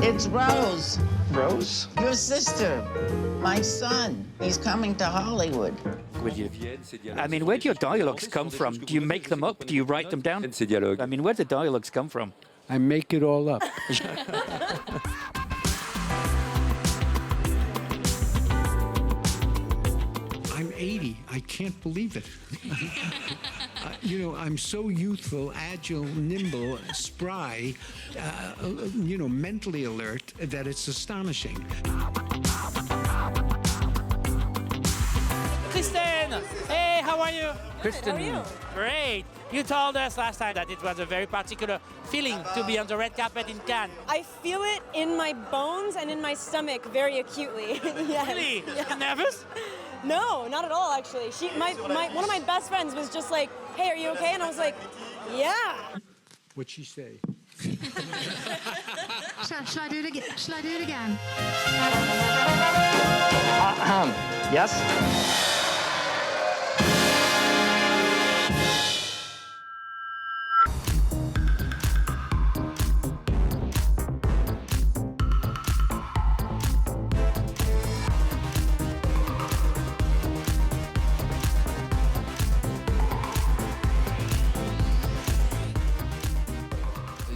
It's Rose. Rose? Your sister. My son. He's coming to Hollywood. With you. I mean, where do your dialogues come from? Do you make them up? Do you write them down? I mean, where do the dialogues come from? I make it all up. I'm 80. I can't believe it. You know, I'm so youthful, agile, nimble, spry, you know, mentally alert that it's astonishing. Kristen! Hey, how are you? Kristen. How are you? Great. You told us last time that it was a very particular feeling to be on the red carpet in Cannes. I feel it in my bones and in my stomach very acutely. Yes. Really? Yeah. You nervous? No, not at all, actually. One of my best friends was just like, hey, are you okay? And I was like, yeah. What'd she say? Shall I do it again? Shall I do it again? Yes?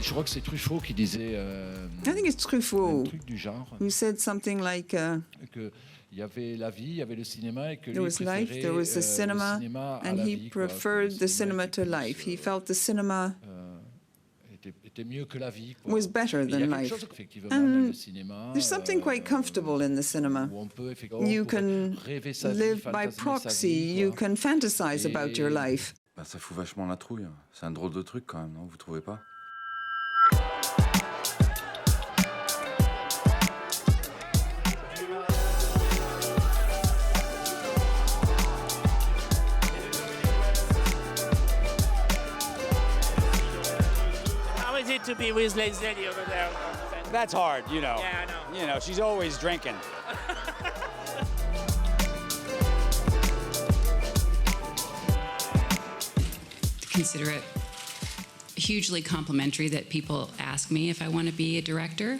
Je crois que c'est Truffaut qui disait. I think it's Truffaut un truc du genre. who said something like. Que il y avait la vie, il y avait le cinéma et que there was life, there was the cinema, and he preferred the cinema to life. He felt the cinema était mieux que la vie. Was better than life. And there's something quite comfortable in the cinema. You can live by proxy, you can fantasize about your life. Bah, ça fout vachement la trouille. C'est un drôle de truc quand même, non? Vous trouvez pas? How is it to be with Leslie over there? That's hard, you know. Yeah, I know. You know, she's always drinking. Consider it hugely complimentary that people ask me if I want to be a director.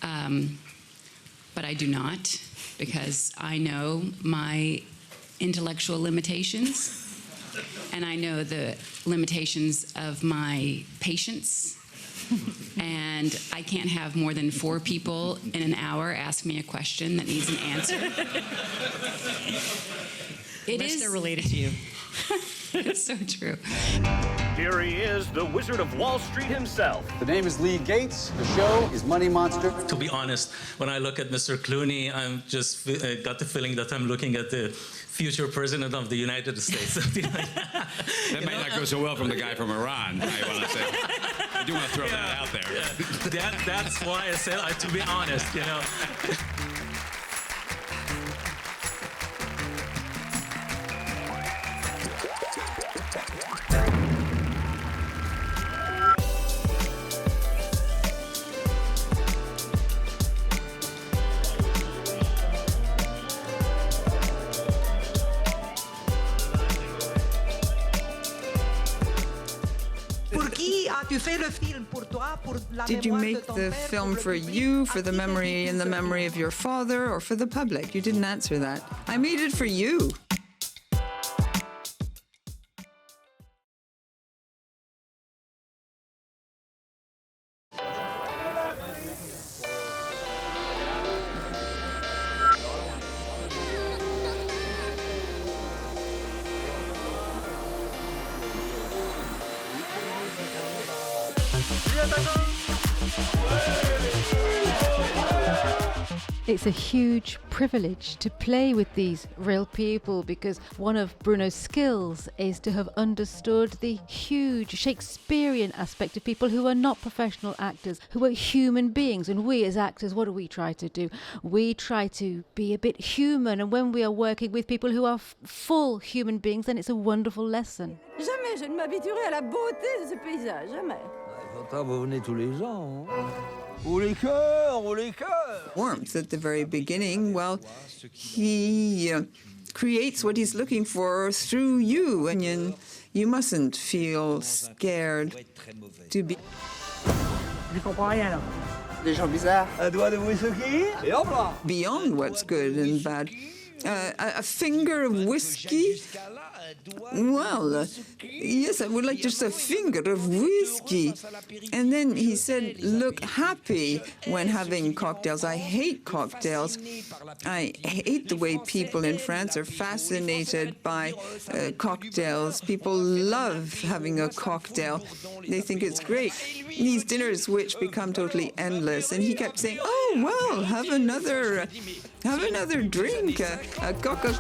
But I do not, because I know my intellectual limitations, and I know the limitations of my patience. And I can't have more than 4 people in an hour ask me a question that needs an answer. They're related to you. It's so true. Here he is, the Wizard of Wall Street himself. The name is Lee Gates. The show is Money Monster. To be honest, when I look at Mr. Clooney, I'm just got the feeling that I'm looking at the future president of the United States. That might not go so well from the guy from Iran, I want to say. I do want to throw that out there. Yeah. That's why I said, to be honest, you know. Did you make the film for you, for the memory and the memory of your father, or for the public? You didn't answer that. I made it for you. It's a huge privilege to play with these real people, because one of Bruno's skills is to have understood the huge Shakespearean aspect of people who are not professional actors, who are human beings. And we as actors, what do we try to do? We try to be a bit human, and when we are working with people who are full human beings, then it's a wonderful lesson. Jamais je ne m'habituerai à la beauté de ce paysage, jamais. Pourtant, vous venez tous les ans. Ou les cœurs, ou les cœurs. Warmth at the very beginning, well, he creates what he's looking for through you, and you mustn't feel scared to be. Je comprends rien là. des gens bizarres. Un doigt de whisky, et hop là. Beyond what's good and bad. A finger of whiskey? Well, yes, I would like just a finger of whiskey. And then he said, look happy when having cocktails. I hate cocktails. I hate the way people in France are fascinated by cocktails. People love having a cocktail. They think it's great. These dinners which become totally endless. And he kept saying, oh, well, have another drink, a Coca-Cola.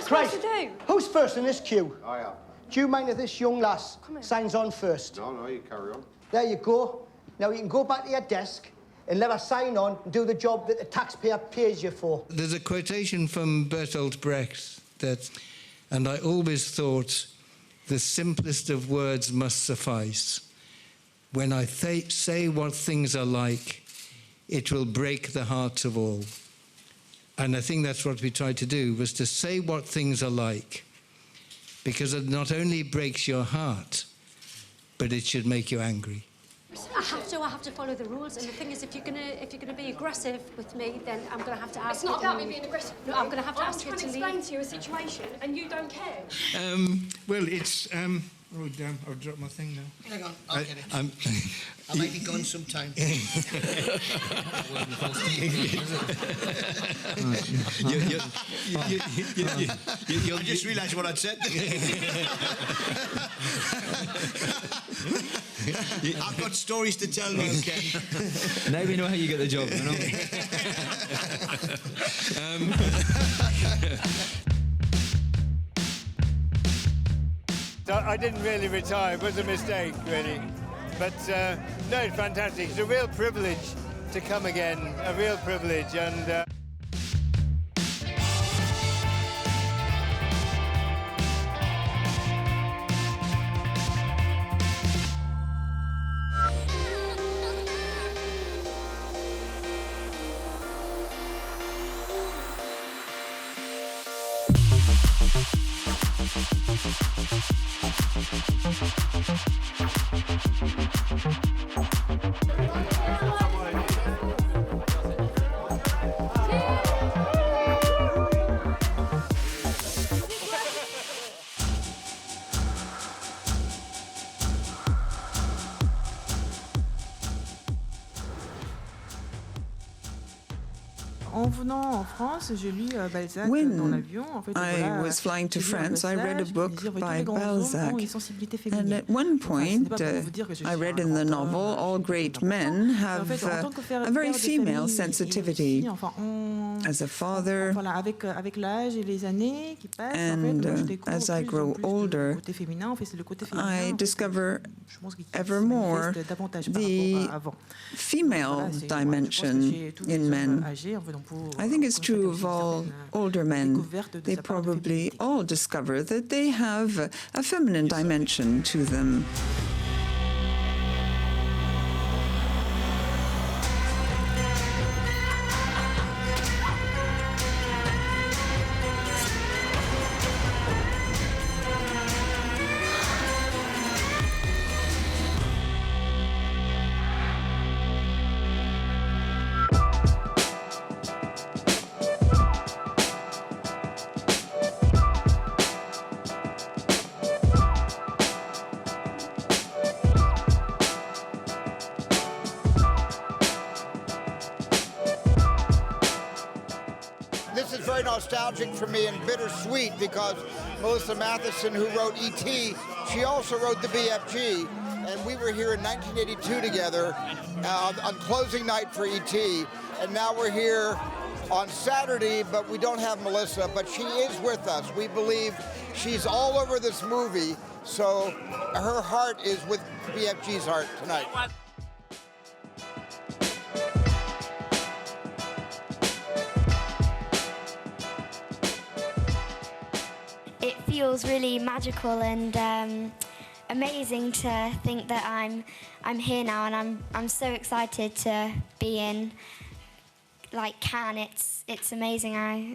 Christ, who's first in this queue? I am. Do you mind if this young lass signs on first? No, you carry on. There you go. Now you can go back to your desk and let her sign on and do the job that the taxpayer pays you for. There's a quotation from Bertolt Brecht that, and I always thought, the simplest of words must suffice. When I say what things are like, it will break the hearts of all. And I think that's what we tried to do, was to say what things are like, because it not only breaks your heart, but it should make you angry. I have to follow the rules, and the thing is, if you're gonna be aggressive with me, then I'm gonna have to ask you to leave. It's not about me being aggressive. No, I'm gonna have to ask you to leave. I'm trying to explain to you a situation, and you don't care. Well, it's oh damn! I've dropped my thing now. Hang on, I'll get it. I might be gone sometime. I just realised what I'd said. I've got stories to tell now, Ken. Now we know how you get the job, you know? I didn't really retire. It was a mistake, really. But no, it's fantastic. It's a real privilege to come again, a real privilege. And En venant en France, j'ai lu Balzac dans l'avion. En fait, I was flying to France, I read a book by Balzac. And at one point, I read in the novel, all great men have a very female sensitivity. As a father, and as I grow older, I discover ever more the female dimension in men. I think it's true of all older men. They probably all discover that they have a feminine dimension to them. very nostalgic for me and bittersweet because Melissa Matheson, who wrote E.T., she also wrote the BFG, and we were here in 1982 together on closing night for E.T., and now we're here on Saturday, but we don't have Melissa, but she is with us. We believe she's all over this movie, so her heart is with BFG's heart tonight. It feels really magical and amazing to think that I'm here now, and I'm so excited to be in like CAN. It's amazing. Yeah,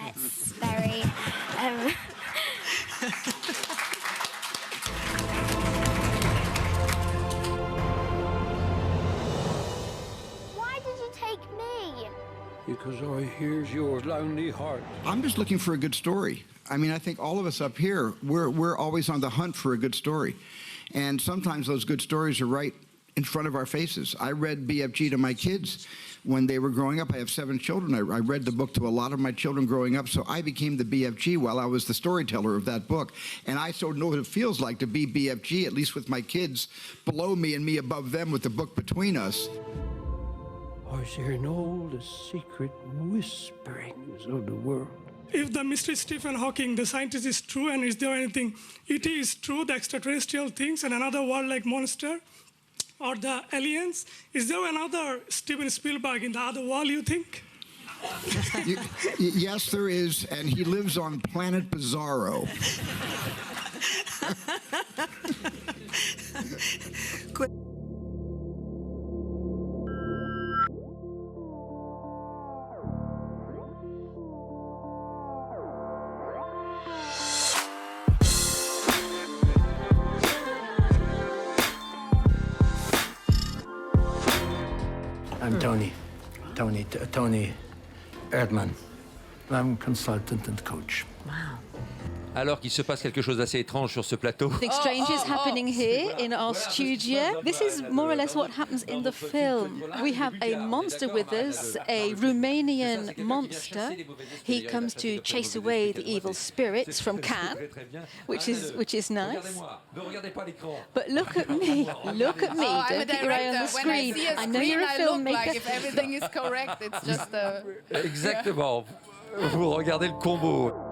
it's very. Why did you take me? Because I hears your lonely heart. I'm just looking for a good story. I mean, I think all of us up here, we're always on the hunt for a good story. And sometimes those good stories are right in front of our faces. I read BFG to my kids when they were growing up. I have 7 children. I read the book to a lot of my children growing up, so I became the BFG while I was the storyteller of that book. And I so know what it feels like to be BFG, at least with my kids below me and me above them with the book between us. I hear all the secret whisperings of the world. If the mystery Stephen Hawking, the scientist, is true, and is there anything, it is true, the extraterrestrial things and another world like monster, or the aliens, is there another Steven Spielberg in the other world, you think? Yes, there is, and he lives on planet Bizarro. I'm Toni ERDMANN. I'm consultant and coach. Wow. Alors qu'il se passe quelque chose d'assez étrange sur ce plateau. Something strange is happening here in our studio. This is more or less what happens in the film. We have a monster with us, a Romanian monster. He comes to chase away the evil spirits from CAN, which is nice. But look at me, don't put your eye on the screen. I know you're a filmmaker. Like if everything is correct, it's just a... Exactement. Vous regardez le combo.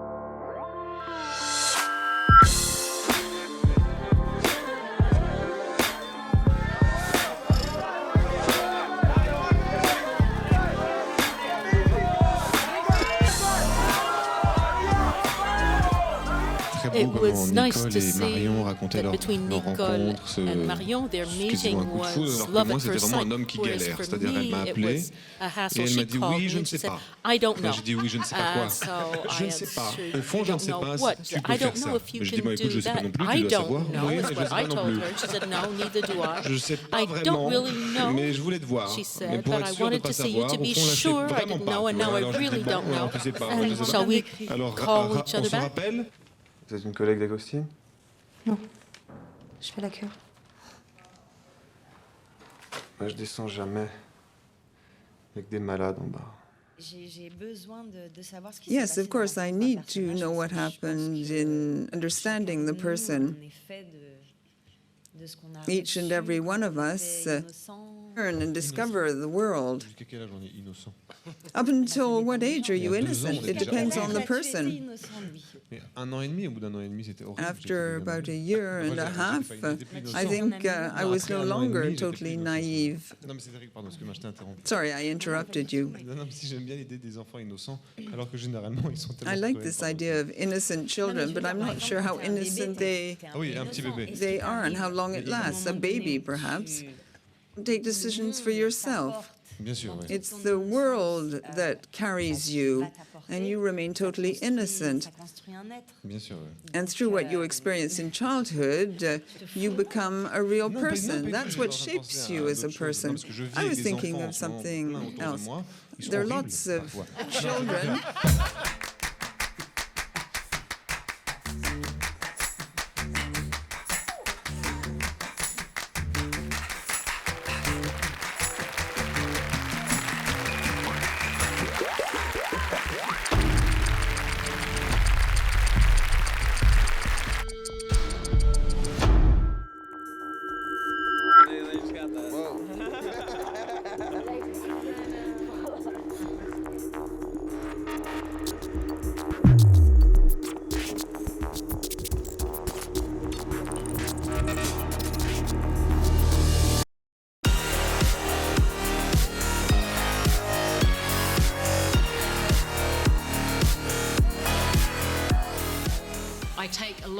It was nice to see that between Nicole and Marion, their meeting was love at first sight. Whereas for me, it was a hassle. She called me and she said, I don't know. So I answered, I don't know what. I don't know if you can do that. I don't know is what I told her. She said, no, neither do I. I don't really know, she said, but I wanted to see you to be sure I didn't know, and now I really don't know. And shall we call each other back? Vous êtes une collègue d'Agostine? Non, je fais la cure. Moi, je descends jamais avec des malades en bas. Yes, of course, I need to know what happened in understanding the person. Each and every one of us learn and discover the world. Up until what age are you innocent? It depends on the person. After about a year and a half, I think I was no longer totally naive. Sorry, I interrupted you. I like this idea of innocent children, but I'm not sure how innocent they are and how long it lasts. A baby, perhaps. Take decisions for yourself. It's the world that carries you, and you remain totally innocent. And through what you experience in childhood, you become a real person. That's what shapes you as a person. I was thinking of something else. There are lots of children.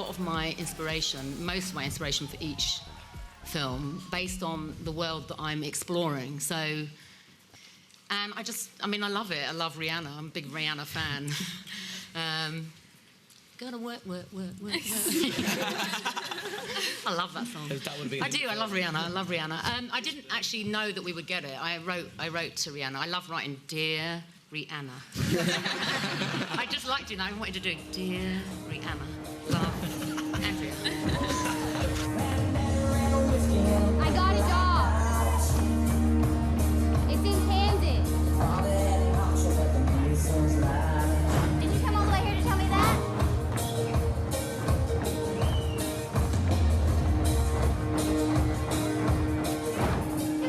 lot of my inspiration, most of my inspiration for each film, based on the world that I'm exploring. So, and I love it. I love Rihanna. I'm a big Rihanna fan. Gotta work. I love that song. I do. I love Rihanna. I didn't actually know that we would get it. I wrote to Rihanna. I love writing Dear Rihanna. I just liked it. I wanted to do Dear Rihanna. Love, Andrea. I got a dog. It's in Kansas. Did you come all the way here to tell me that?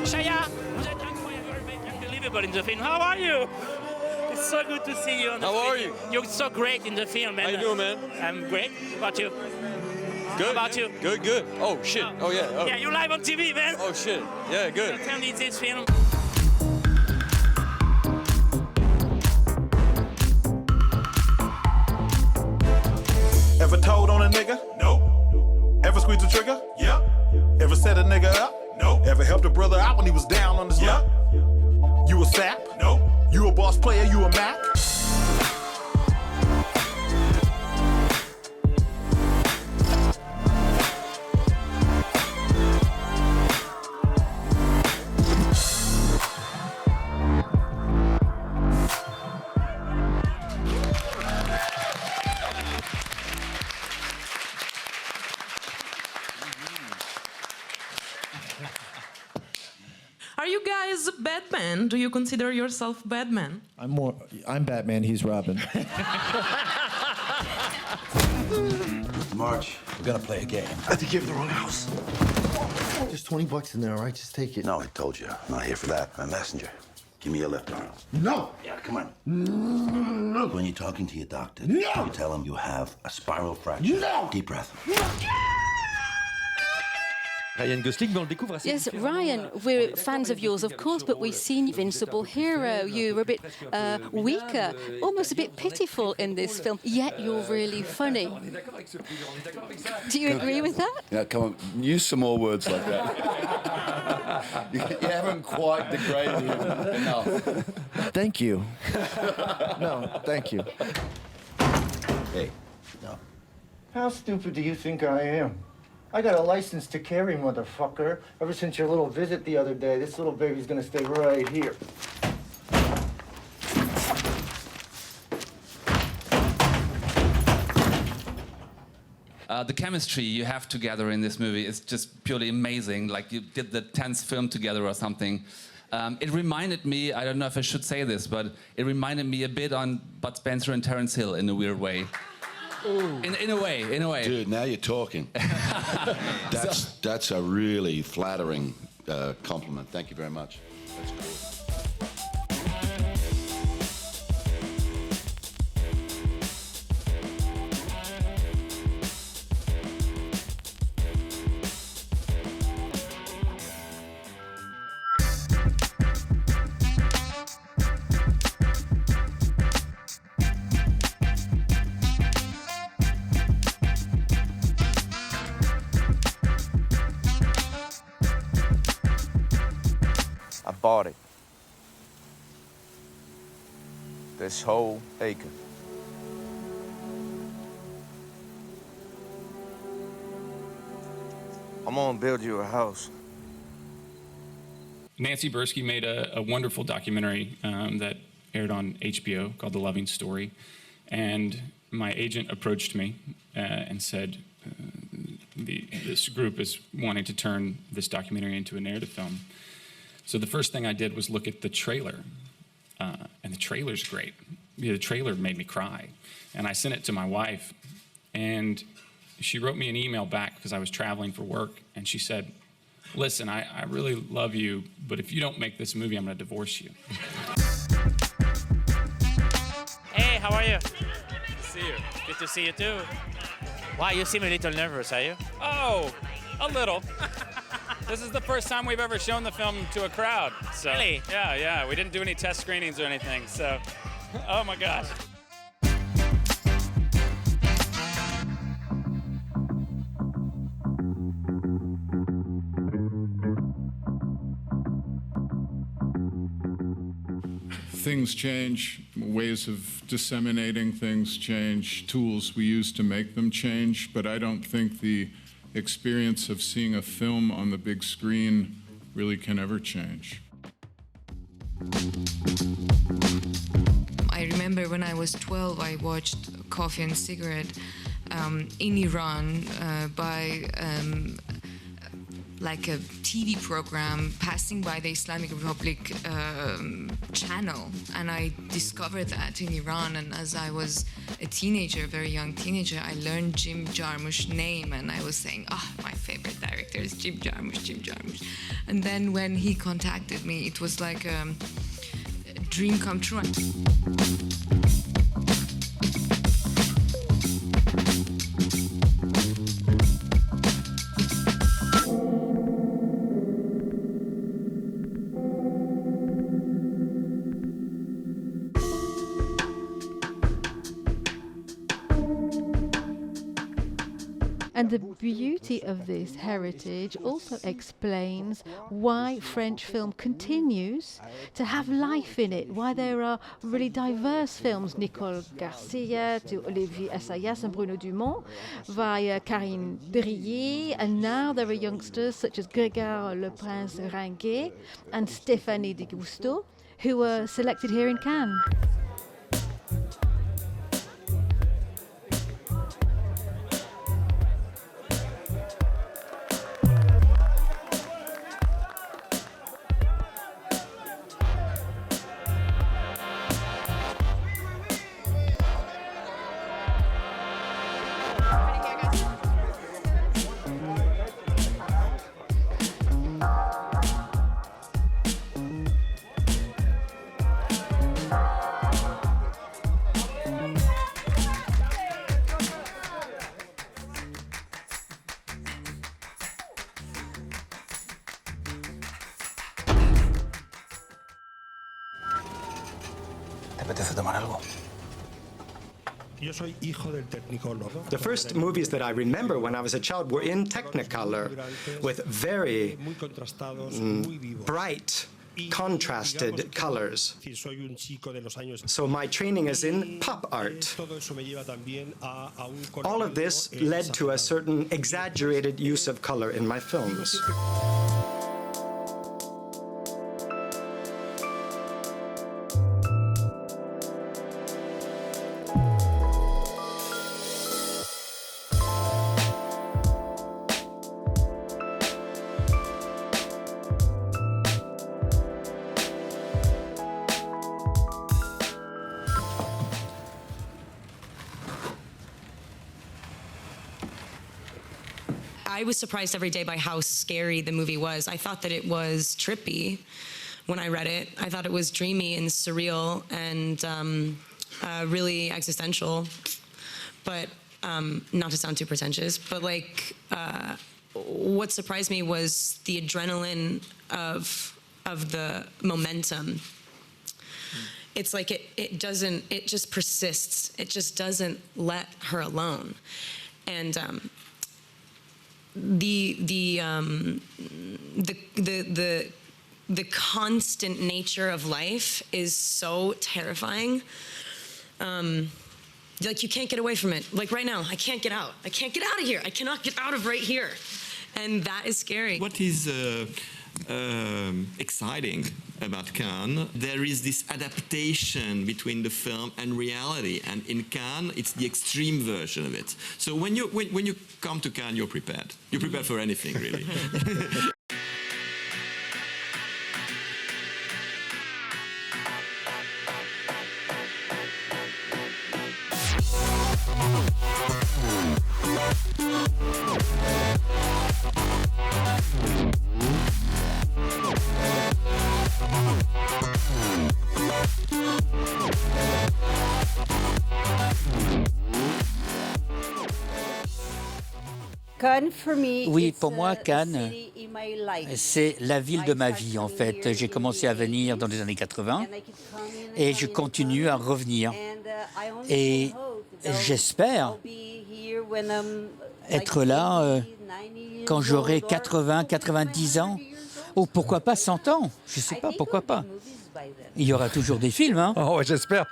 Shaya, vous êtes incroyable, unbelievable in the film. How are you? It's so good to see you on the film. How are you? You're so great in the film. How you doing, man? I'm great. How about you? Good. How about you? Good, good. Oh, shit. Oh, yeah. Oh. Yeah, you're live on TV, man. Oh, shit. Yeah, good. So tell me this film. Ever told on a nigga? No. Ever squeezed the trigger? Yeah. Ever set a nigga up? No. Ever helped a brother out when he was down on his luck? You a sap? No. You a boss player? You a Mac? Are you guys Batman? Do you consider yourself Batman? I'm Batman, he's Robin. March, we're gonna play a game. I think you have the wrong house. There's $20 in there, all right? Just take it. No, I told you. I'm not here for that. I'm a messenger. Give me your left arm. No! Yeah, come on. No! When you're talking to your doctor, No! you tell him you have a spiral fracture. No! Deep breath. Ryan Gosling, on le découvre assez. Yes, Ryan, we're fans of yours, of course, but we've seen Invincible Hero. You were a bit weaker, almost a bit pitiful in this film, yet you're really funny. Do you agree with that? Yeah, come on. Use some more words like that. you haven't quite degraded him enough. Thank you. No, thank you. Hey, no. How stupid do you think I am? I got a license to carry, motherfucker. Ever since your little visit the other day, this little baby's gonna stay right here. The chemistry you have together in this movie is just purely amazing. Like you did the 10th film together or something. It reminded me, I don't know if I should say this, but it reminded me a bit on Bud Spencer and Terence Hill in a weird way. In a way. Dude, now you're talking. That's a really flattering compliment. Thank you very much. That's cool. Bought it. This whole acre. I'm gonna build you a house. Nancy Bursky made a wonderful documentary that aired on HBO called The Loving Story. And my agent approached me and said, this group is wanting to turn this documentary into a narrative film. So the first thing I did was look at the trailer, and the trailer's great. The trailer made me cry, and I sent it to my wife, and she wrote me an email back because I was traveling for work, and she said, listen, I really love you, but if you don't make this movie, I'm gonna divorce you. Hey, how are you? Good to see you. Good to see you too. Wow, you seem a little nervous, are you? Oh, a little. This is the first time we've ever shown the film to a crowd. So, really? Yeah. We didn't do any test screenings or anything, so, oh my gosh. things change, ways of disseminating things change, tools we use to make them change, but I don't think the experience of seeing a film on the big screen really can ever change. I remember when I was 12, I watched Coffee and Cigarette in Iran by like a TV program passing by the Islamic Republic channel, and I discovered that in Iran. And as I was a teenager, a very young teenager, I learned Jim Jarmusch's name, and I was saying, my favorite director is Jim Jarmusch, Jim Jarmusch. And then when he contacted me, it was like a dream come true. And the beauty of this heritage also explains why French film continues to have life in it, why there are really diverse films, Nicole Garcia to Olivier Assayas and Bruno Dumont, via Karine Drilly, and now there are youngsters such as Grégoire Le Prince Ringuet and Stéphanie de GUISTO, who were selected here in Cannes. The first movies that I remember when I was a child were in Technicolor, with very bright, contrasted colors. So my training is in pop art. All of this led to a certain exaggerated use of color in my films. I was surprised every day by how scary the movie was. I thought that it was trippy when I read it. I thought it was dreamy and surreal and really existential, but not to sound too pretentious, but like what surprised me was the adrenaline of the momentum. It's like it just persists. It just doesn't let her alone. And the constant nature of life is so terrifying. Like you can't get away from it. Like right now, I can't get out. I can't get out of here. I cannot get out of right here. And that is scary. What is exciting about Cannes, there is this adaptation between the film and reality, and in Cannes it's the extreme version of it. So when you come to Cannes, you're prepared. You're prepared for anything, really. Oui, pour moi, Cannes, c'est la ville de ma vie, en fait. J'ai commencé à venir dans les années 80 et je continue à revenir. Et j'espère être là quand j'aurai 80, 90 ans, ou pourquoi pas 100 ans. Je ne sais pas, pourquoi pas. Il y aura toujours des films, hein? Oh, ouais, j'espère.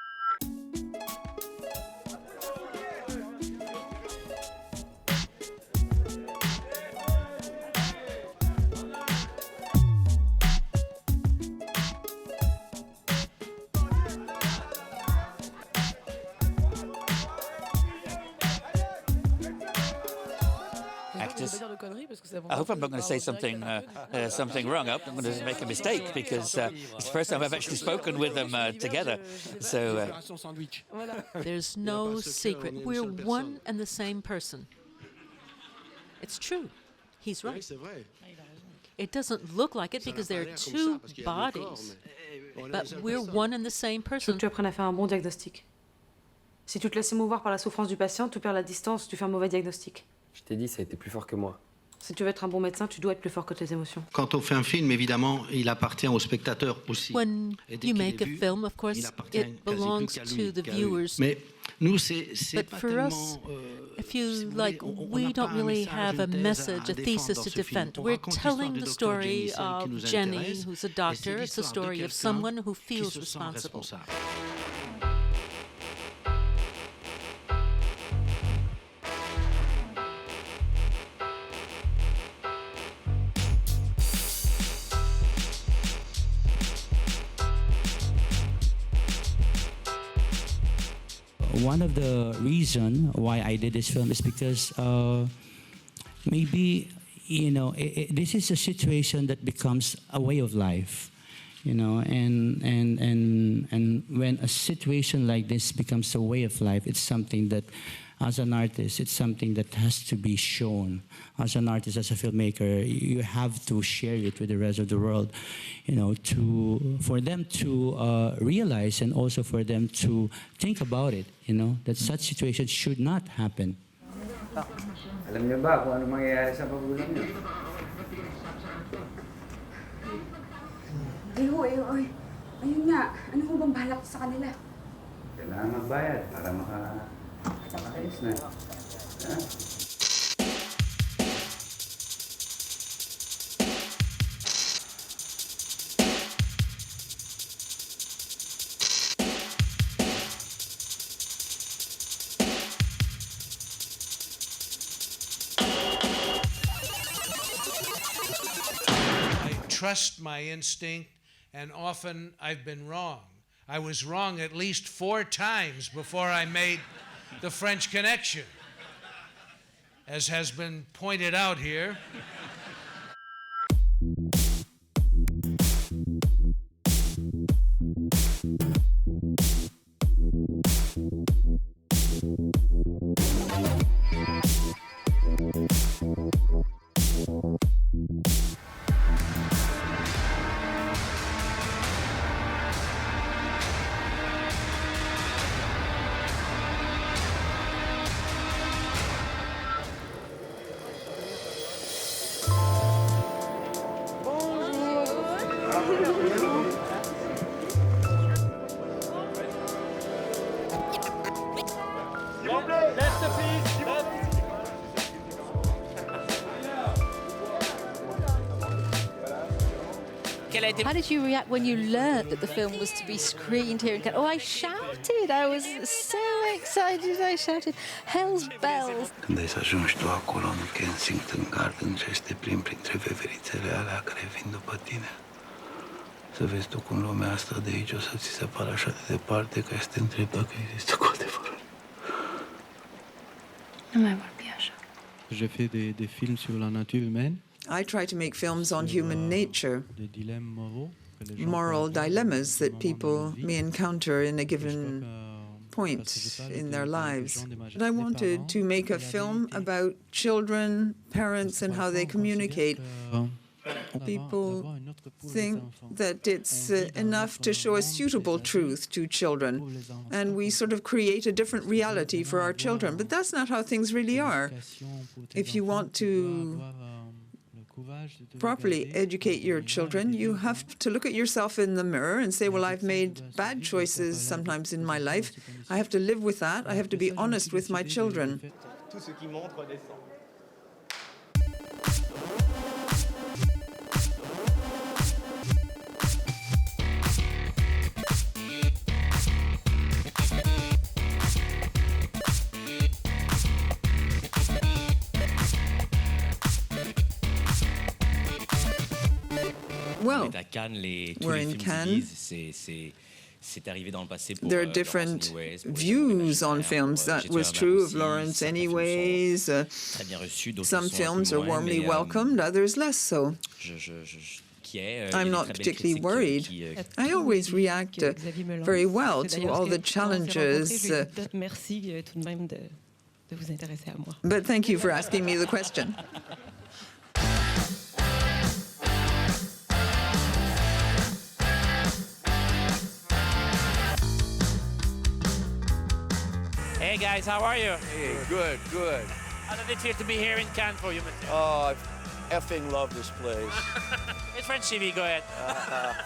I hope I'm not going to say something wrong. I hope I'm going to make a mistake because it's the first time I've actually spoken with them together. So there's no secret. We're one and the same person. It's true. He's right. It doesn't look like it because there are two bodies, but we're one and the same person. Tu apprennes à faire un bon diagnostic. Si tu te laisses émouvoir par la souffrance du patient, tu perds la distance, tu fais un mauvais diagnostic. Je t'ai dit, ça a été plus fort que moi. Si tu veux être un bon médecin, tu dois être plus fort que tes émotions. Quand on fait un film, évidemment, il appartient au spectateur aussi. When you make a film, of course, it belongs to the viewers. Mais nous, c'est But for us, if you like, we don't really have a message, a thesis to defend. We're telling the story of Jenny, who's a doctor. It's the story of someone who feels responsible. One of the reasons why I did this film is because maybe, you know, this is a situation that becomes a way of life, you know, and when a situation like this becomes a way of life, it's something that, as an artist, it's something that has to be shown. As an artist, as a filmmaker, you have to share it with the rest of the world, you know, for them to realize and also for them to think about it, you know, that such situations should not happen. Alam niyo ba kung ano mangyayari sa pagulang niyo? Ayun nga, ano ho bang balak sa kanila? Kailangan magbayad para makaalis na. Trust my instinct, and often I've been wrong. I was wrong at least 4 times before I made the French Connection, as has been pointed out here. How did you react when you learned that the film was to be screened here in Canada? Oh, I shouted. I was so excited. I shouted, Hell's Bells. Când ai să ajungi tu acolo în Kensington Gardens și să te plimbi printre veverițele alea care vin după tine, să vezi tu cum lumea asta de aici o să ți se pară așa de departe că este întreb dacă există cu adevărat. Nu mai vorbi așa. J'ai fait des films sur la nature humaine. I try to make films on human nature, moral dilemmas that people may encounter in a given point in their lives. But I wanted to make a film about children, parents, and how they communicate. People think that it's enough to show a suitable truth to children, and we sort of create a different reality for our children. But that's not how things really are. If you want to properly educate your children, you have to look at yourself in the mirror and say, well, I've made bad choices sometimes in my life. I have to live with that. I have to be honest with my children. well. We're in Cannes. There are different views on films. That was true of Lawrence anyways. Some films are warmly welcomed, others less so. I'm not particularly worried. I always react very well to all the challenges. But thank you for asking me the question. Hey guys, how are you? Hey, good, good. How did it feel to be here in Cannes for you, Mathieu? Oh, I effing love this place. It's French TV, go ahead.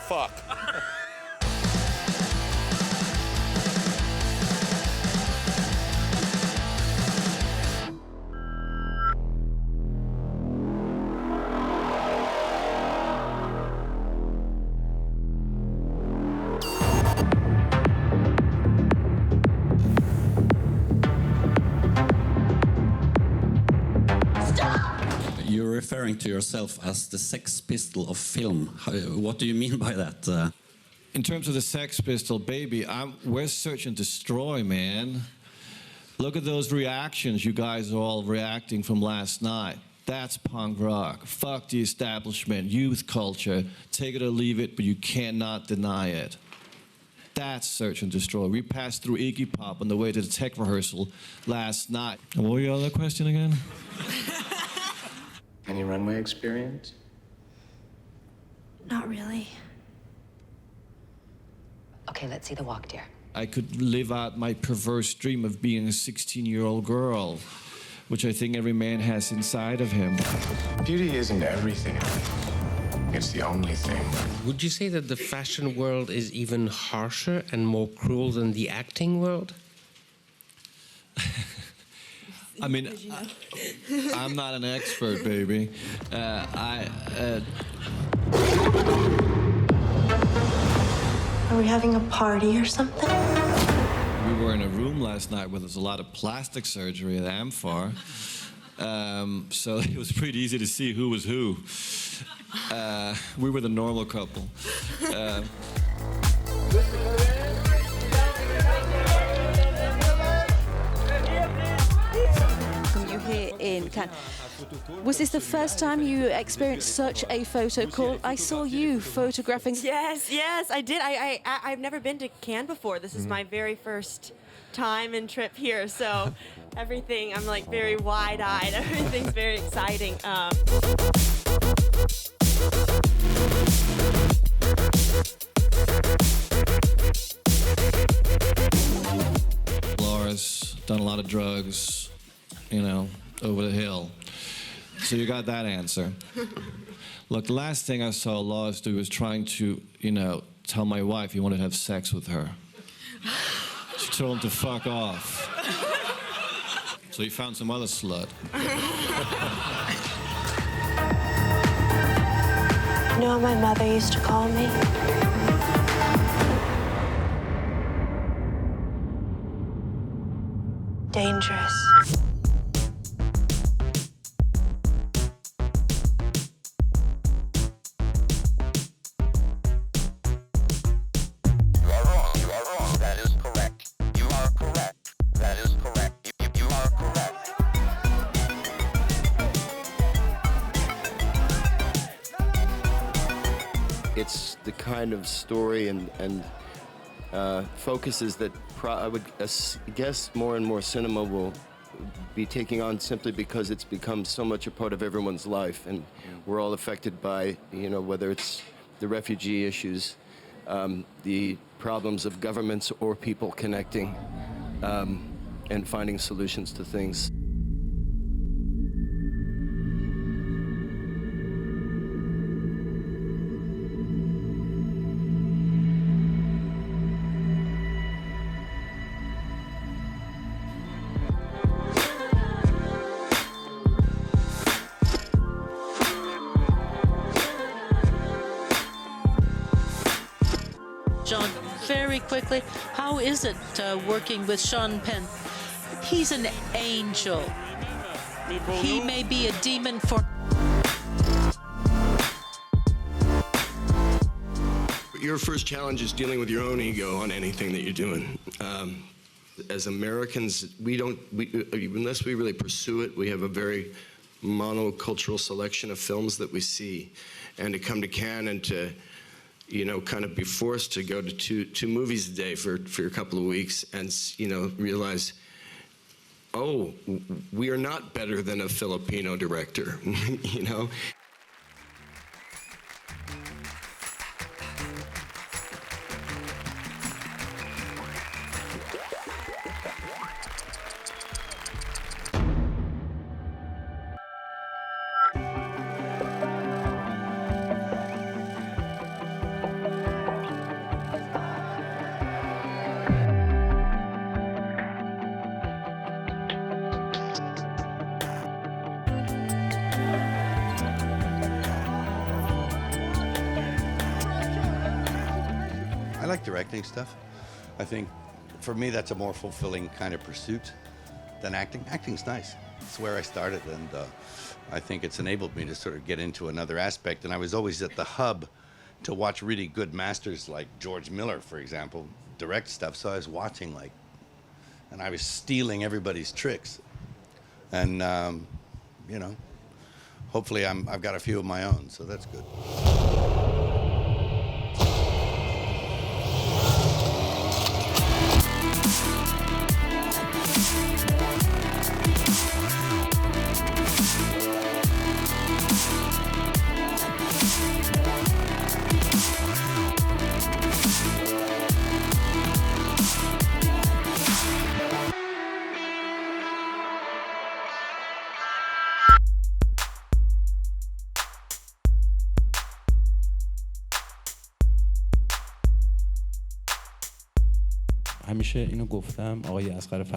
Fuck. You're referring to yourself as the Sex Pistol of film. What do you mean by that? In terms of the Sex Pistol, baby, we're search and destroy, man. Look at those reactions you guys are all reacting from last night. That's punk rock. Fuck the establishment, youth culture. Take it or leave it, but you cannot deny it. That's search and destroy. We passed through Iggy Pop on the way to the tech rehearsal last night. And what was your other question again? Any runway experience? Not really. Okay, let's see the walk, dear. I could live out my perverse dream of being a 16-year-old girl, which I think every man has inside of him. Beauty isn't everything. It's the only thing. Would you say that the fashion world is even harsher and more cruel than the acting world? I mean, I'm not an expert, baby. Are we having a party or something? We were in a room last night where there's a lot of plastic surgery at Amphar. So it was pretty easy to see who was who. We were the normal couple. Here in Cannes. Was this the first time you experienced such a photo call? I saw you photographing. Yes, I did. I've never been to Cannes before. This is my very first time and trip here, so everything, I'm like very wide-eyed. Everything's very exciting. Laura's done a lot of drugs, you know, over the hill. So you got that answer. Look, the last thing I saw Laws do was trying to, you know, tell my wife he wanted to have sex with her. She told him to fuck off. So he found some other slut. You know what my mother used to call me? Dangerous. It's the kind of story and focuses that I would guess more and more cinema will be taking on simply because it's become so much a part of everyone's life, and we're all affected by, you know, whether it's the refugee issues, the problems of governments or people connecting and finding solutions to things. John, very quickly, how is it working with Sean Penn? He's an angel. He may be a demon for... your first challenge is dealing with your own ego on anything that you're doing. As Americans, unless we really pursue it, we have a very monocultural selection of films that we see. And to come to Cannes and to, you know, kind of be forced to go to two movies a day for a couple of weeks and, you know, realize, oh, we are not better than a Filipino director, you know? I like directing stuff. I think, for me, that's a more fulfilling kind of pursuit than acting. Acting's nice. It's where I started, and I think it's enabled me to sort of get into another aspect. And I was always at the hub to watch really good masters like George Miller, for example, direct stuff. So I was watching, like, and I was stealing everybody's tricks. And, you know, hopefully I've got a few of my own, so that's good.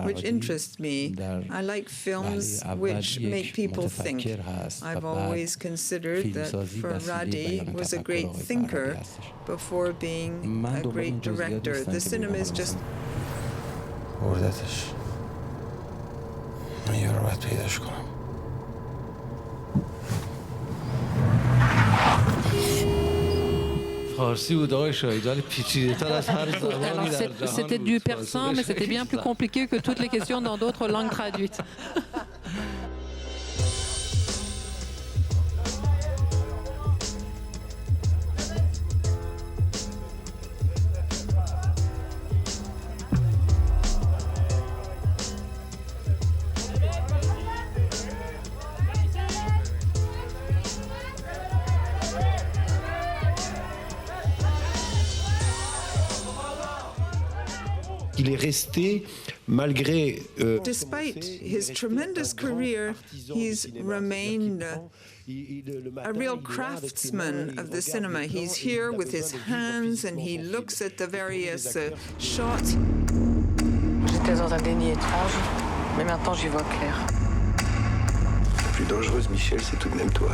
Which interests me. I like films which make people think. I've always considered that Farhadi was a great thinker before being a great director. The cinema is just... C'était du persan, mais c'était bien plus compliqué que toutes les questions dans d'autres langues traduites. Il est resté, malgré... Despite his tremendous career, he's remained a real craftsman of the cinema. He's here with his hands and he looks at the various shots. J'étais dans un déni étrange, mais maintenant j'y vois clair. La plus dangereuse, Michel, c'est tout de même toi.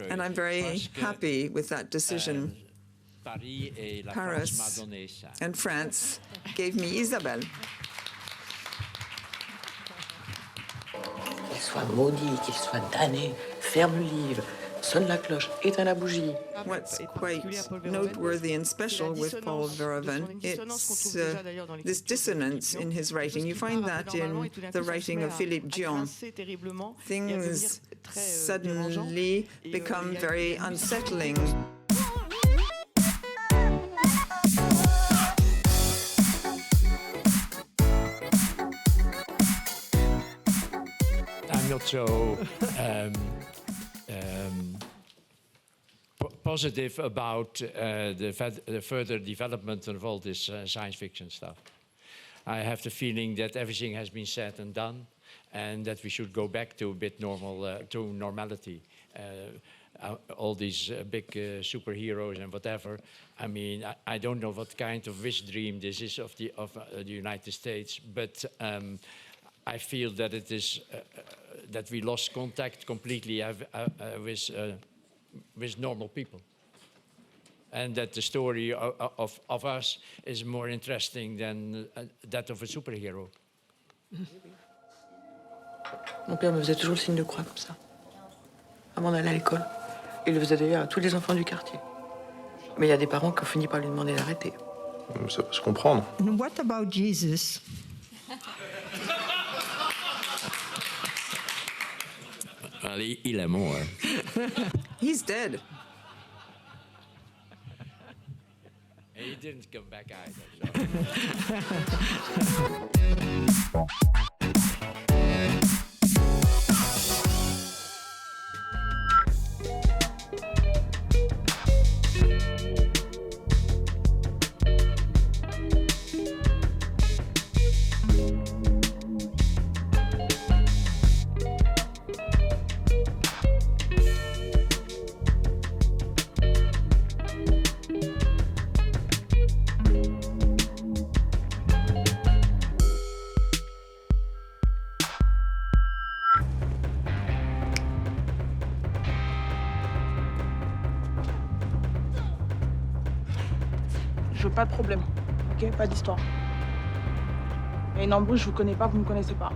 And I'm very happy with that decision. Paris and France gave me Isabelle. Qu'il soit maudit, qu'il soit damné, ferme le livre, sonne la cloche, éteins la bougie. What's quite noteworthy and special with Paul Verhoeven, it's this dissonance in his writing. You find that in the writing of Philippe Dion. Things suddenly become very unsettling. I'm not so positive about the further development of all this science fiction stuff. I have the feeling that everything has been said and done, and that we should go back to a bit to normality. All these big superheroes and whatever. I mean, I don't know what kind of wish dream this is of the United States, but I feel that it is that we lost contact completely with normal people, and that the story of us is more interesting than that of a superhero. Mon père me faisait toujours le signe de croix comme ça, avant d'aller à l'école. Il le faisait d'ailleurs à tous les enfants du quartier. Mais il y a des parents qui ont fini par lui demander d'arrêter. Ça peut se comprendre. And what about Jesus? Allez, il est mort. He's dead. And he didn't come back either. Je veux pas de problème, ok? Pas d'histoire. Il y a une embrouille, je vous connais pas, vous me connaissez pas.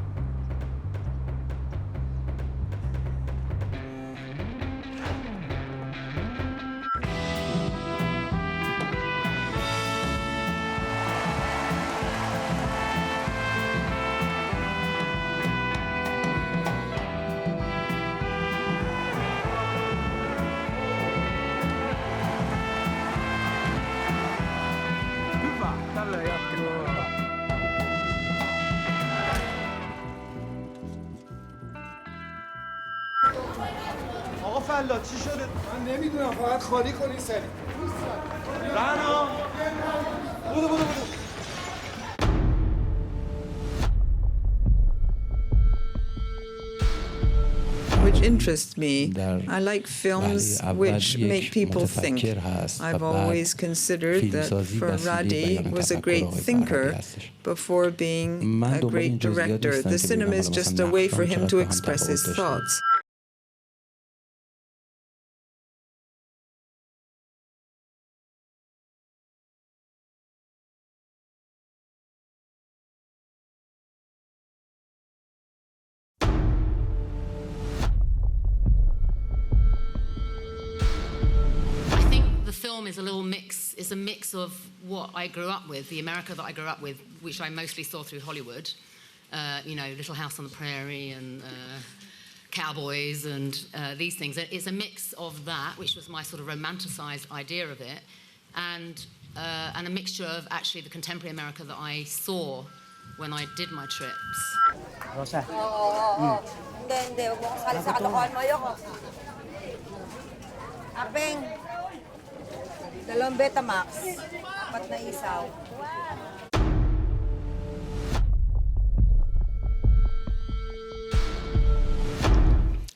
آقا فلا چی شده؟ من نمیدونم فقط خالی کنی سری رنا بودو بودو بودو Which interests me. I like films which make people think. I've always considered that Radhi was a great thinker before being a great director. The cinema is just a way for him to express his thoughts. Is a little mix. It's a mix of what I grew up with, the America that I grew up with, which I mostly saw through Hollywood. You know, Little House on the Prairie and cowboys and these things. It's a mix of that, which was my sort of romanticized idea of it, and a mixture of actually the contemporary America that I saw when I did my trips. Rosa. Hindi. Huwag mo kasali sa kalokohan mo. Ayoko. Apeng. 2 Betamax, 4 na isaw.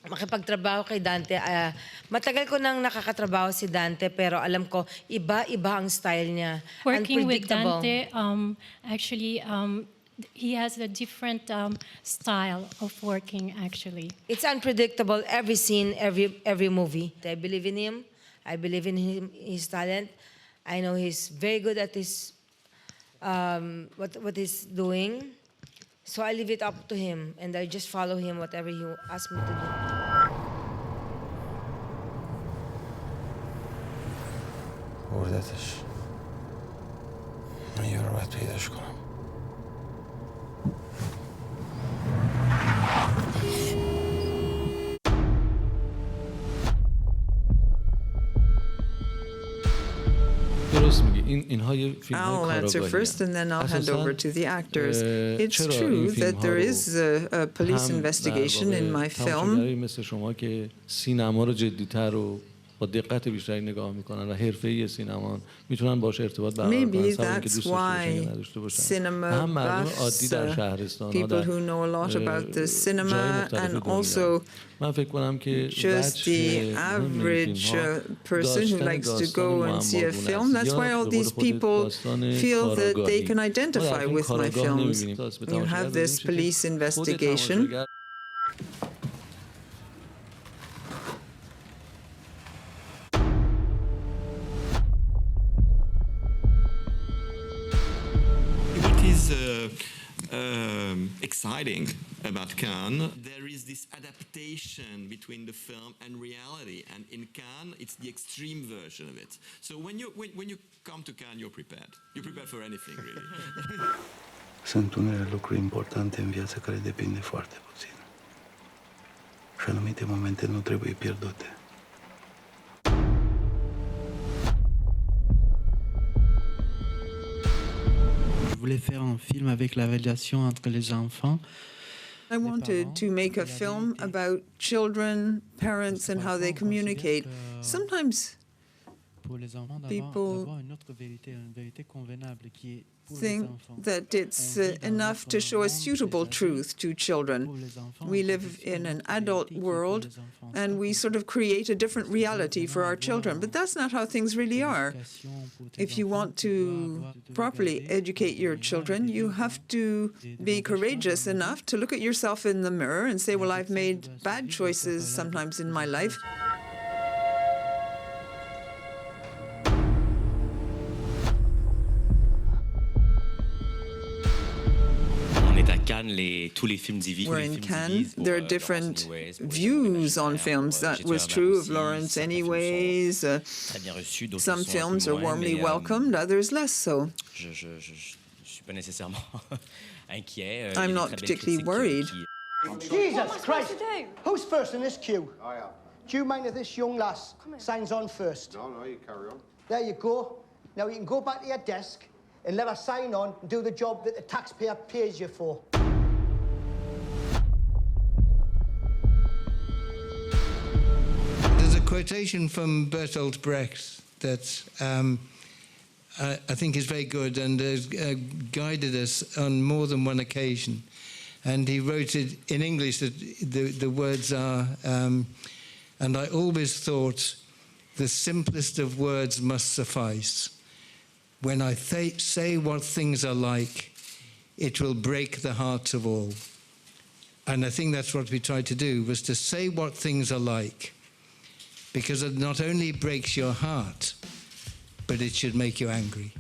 Makipagtrabaho kay Dante, matagal ko nang nakakatrabaho si Dante, pero alam ko, iba-iba ang style niya. Working with Unpredictable. Dante, actually, he has a different style of working, actually. It's unpredictable, every scene, every movie. I believe in him. I believe in his talent. I know he's very good at his what he's doing. So I leave it up to him, and I just follow him whatever he asks me to do. بردتش من یه رو باید پیداش کنم. I'll answer first and then I'll hand over to the actors. It's true that there is a police investigation in my film. Maybe that's why cinema buffs, people who know a lot about the cinema, and also just the average person who likes to go and see a film. That's why all these people feel that they can identify with my films. You have this police investigation. What is exciting about Cannes. There is this adaptation between the film and reality, and in Cannes, it's the extreme version of it. So when you come to Cannes, you're prepared. You're prepared for anything, really. Sunt unele lucruri importante în viață care depind de foarte puțin. Și anumite momente nu trebuie pierdute. Je voulais faire un film avec la relation entre les enfants. I wanted to make a film about children, parents, and how they communicate. Sometimes people think that it's enough to show a suitable truth to children. We live in an adult world, and we sort of create a different reality for our children, but that's not how things really are. If you want to properly educate your children, you have to be courageous enough to look at yourself in the mirror and say, well, I've made bad choices sometimes in my life. We're in Cannes. There are different views on films. That was true of Lawrence anyways. Some films are warmly welcomed, others less so. I'm not particularly worried. Jesus Christ! Who's first in this queue? I am. Do you mind if this young lass signs on first? No, you carry on. There you go. Now you can go back to your desk and let her sign on and do the job that the taxpayer pays you for. There's a quotation from Bertolt Brecht that I think is very good and has guided us on more than one occasion. And he wrote it in English, that the words are, and I always thought the simplest of words must suffice. When I say what things are like, it will break the hearts of all. And I think that's what we tried to do, was to say what things are like, because it not only breaks your heart, but it should make you angry.